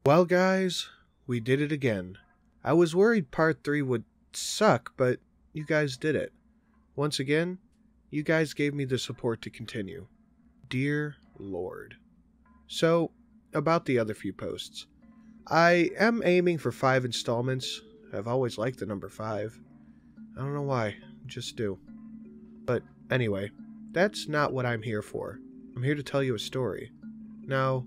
Well, guys, we did it again. I was worried part 3 would suck, but you guys did it. Once again, you guys gave me the support to continue. Dear Lord. So, about the other few posts. I am aiming for 5 installments. I've always liked the number 5. I don't know why, just do. But anyway, that's not what I'm here for. I'm here to tell you a story. Now,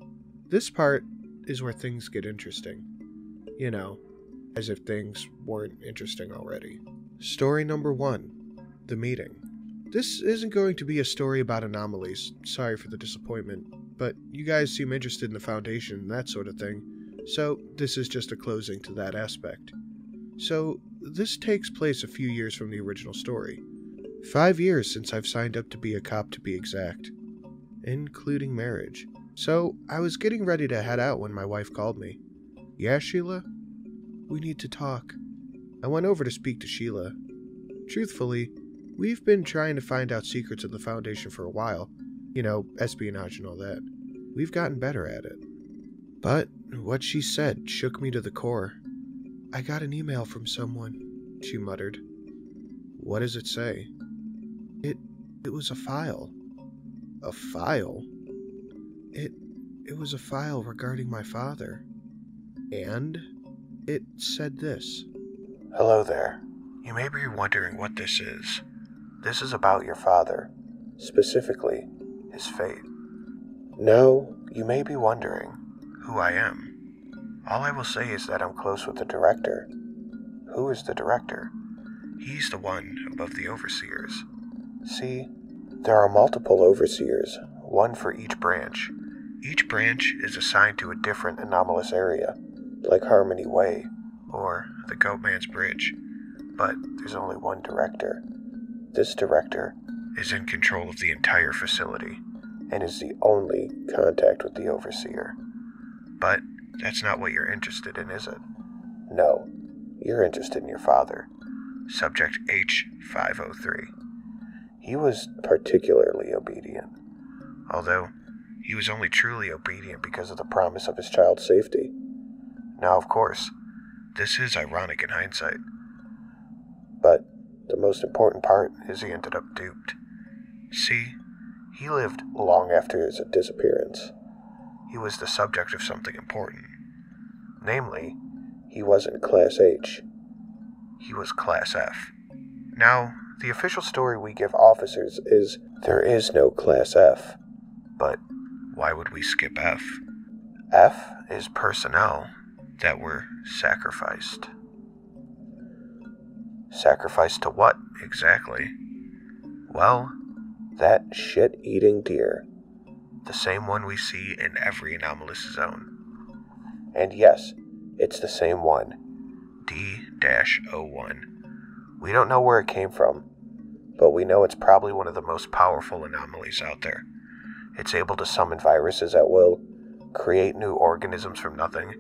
this part is where things get interesting. You know, as if things weren't interesting already. Story number 1. The Meeting. This isn't going to be a story about anomalies. Sorry for the disappointment. But you guys seem interested in the Foundation and that sort of thing. So this is just a closing to that aspect. So this takes place a few years from the original story. 5 years since I've signed up to be a cop, to be exact. Including marriage. So I was getting ready to head out when my wife called me. Yeah, Sheila? We need to talk. I went over to speak to Sheila. Truthfully, we've been trying to find out secrets of the Foundation for a while. You know, espionage and all that. We've gotten better at it. But what she said shook me to the core. I got an email from someone, she muttered. What does it say? It was a file. A file? It was a file regarding my father. And it said this. Hello there. You may be wondering what this is. This is about your father, specifically his fate. Now, you may be wondering who I am. All I will say is that I'm close with the director. Who is the director? He's the one above the overseers. See, there are multiple overseers, one for each branch. Each branch is assigned to a different anomalous area, like Harmony Way or the Goatman's Bridge. But there's only one director. This director is in control of the entire facility and is the only contact with the overseer. But that's not what you're interested in, is it? No, you're interested in your father, Subject H503. He was particularly obedient, although he was only truly obedient because of the promise of his child's safety. Now, of course, this is ironic in hindsight. But the most important part is he ended up duped. See, he lived long after his disappearance. He was the subject of something important. Namely, he wasn't Class H. He was Class F. Now, the official story we give officers is there is no Class F. But why would we skip F? F is personnel that were sacrificed. Sacrificed to what, exactly? Well, that shit-eating deer. The same one we see in every anomalous zone. And yes, it's the same one. D-01. We don't know where it came from, but we know it's probably one of the most powerful anomalies out there. It's able to summon viruses at will, create new organisms from nothing.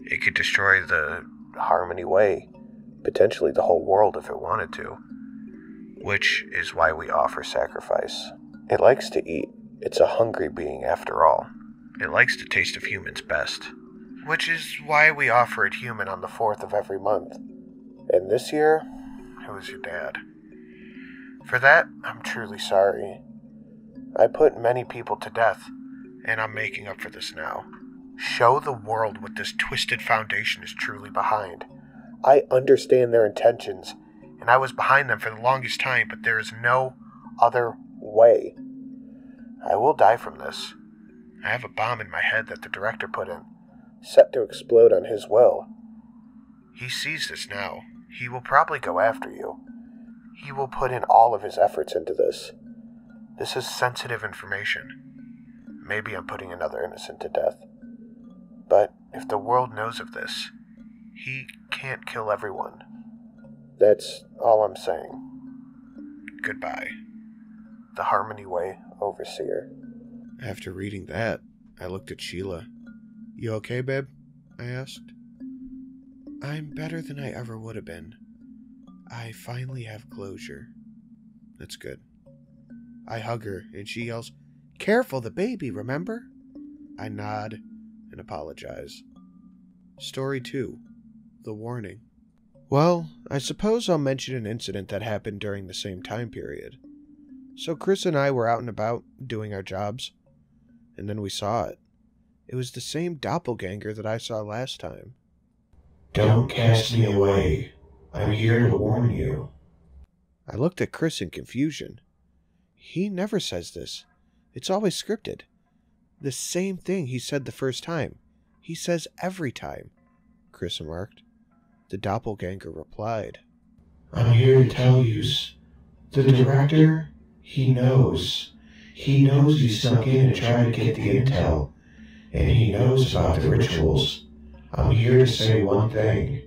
It could destroy the Harmony Way, potentially the whole world if it wanted to. Which is why we offer sacrifice. It likes to eat. It's a hungry being after all. It likes to taste of humans best. Which is why we offer it human on the 4th of every month. And this year, it was your dad. For that, I'm truly sorry. I put many people to death, and I'm making up for this now. Show the world what this twisted foundation is truly behind. I understand their intentions, and I was behind them for the longest time, but there is no other way. I will die from this. I have a bomb in my head that the director put in, set to explode on his will. He sees this now. He will probably go after you. He will put in all of his efforts into this. This is sensitive information. Maybe I'm putting another innocent to death. But if the world knows of this, he can't kill everyone. That's all I'm saying. Goodbye. The Harmony Way Overseer. After reading that, I looked at Sheila. You okay, babe? I asked. I'm better than I ever would have been. I finally have closure. That's good. I hug her, and she yells, Careful, the baby, remember? I nod and apologize. Story 2. The Warning. Well, I suppose I'll mention an incident that happened during the same time period. So Chris and I were out and about doing our jobs, and then we saw it. It was the same doppelganger that I saw last time. Don't cast me away. I'm here to warn you. I looked at Chris in confusion. He never says this. It's always scripted. The same thing he said the first time. He says every time, Chris remarked. The doppelganger replied, I'm here to tell you, the director, he knows. He knows you snuck in and tried to get the intel, and he knows about the rituals. I'm here to say one thing.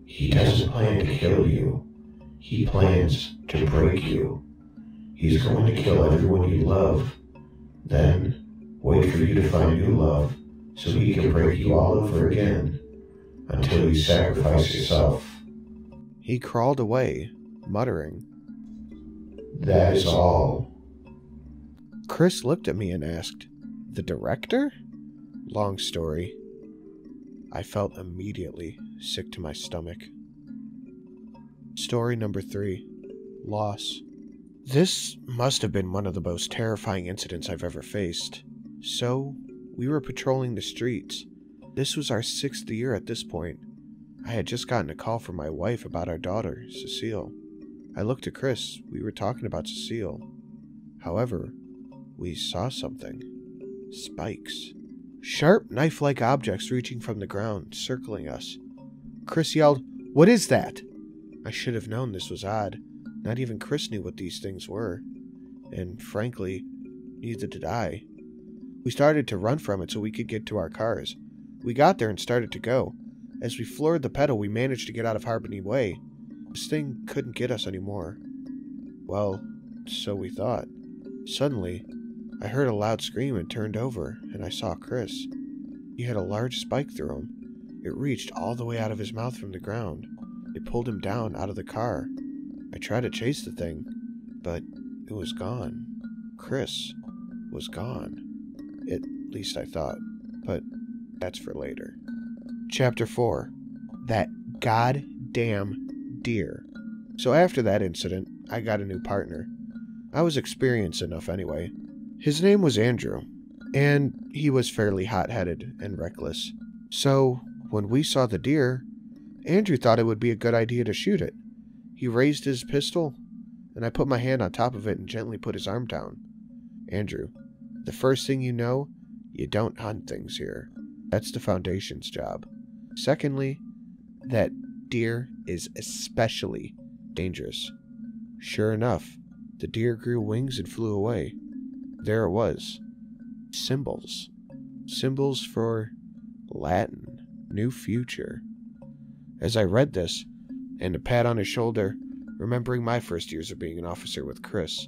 He doesn't plan to kill you. He plans to break you. He's going to kill everyone you love. Then, wait for you to find new love, so he can break you all over again, until you sacrifice yourself. He crawled away, muttering, That is all. Chris looked at me and asked, The director? Long story. I felt immediately sick to my stomach. Story number 3. Loss. This must have been one of the most terrifying incidents I've ever faced. So, we were patrolling the streets. This was our 6th year at this point. I had just gotten a call from my wife about our daughter, Cecile. I looked at Chris. We were talking about Cecile. However, we saw something. Spikes. Sharp, knife-like objects reaching from the ground, circling us. Chris yelled, What is that? I should have known this was odd. Not even Chris knew what these things were. And frankly, neither did I. We started to run from it so we could get to our cars. We got there and started to go. As we floored the pedal, we managed to get out of Harmony Way. This thing couldn't get us anymore. Well, so we thought. Suddenly, I heard a loud scream and turned over, and I saw Chris. He had a large spike through him. It reached all the way out of his mouth from the ground. It pulled him down out of the car. I tried to chase the thing, but it was gone. Chris was gone. At least I thought, but that's for later. Chapter 4. That goddamn deer. So after that incident, I got a new partner. I was experienced enough anyway. His name was Andrew, and he was fairly hot-headed and reckless. So, when we saw the deer, Andrew thought it would be a good idea to shoot it. He raised his pistol, and I put my hand on top of it and gently put his arm down. Andrew, the first thing you know, you don't hunt things here. That's the Foundation's job. Secondly, that deer is especially dangerous. Sure enough, the deer grew wings and flew away. There it was. Symbols. Symbols for Latin, new future. As I read this, and a pat on his shoulder, remembering my first years of being an officer with Chris,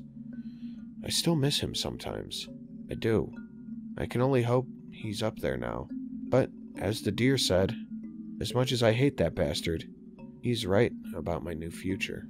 I still miss him sometimes. I do. I can only hope he's up there now. But, as the deer said, as much as I hate that bastard, he's right about my new future.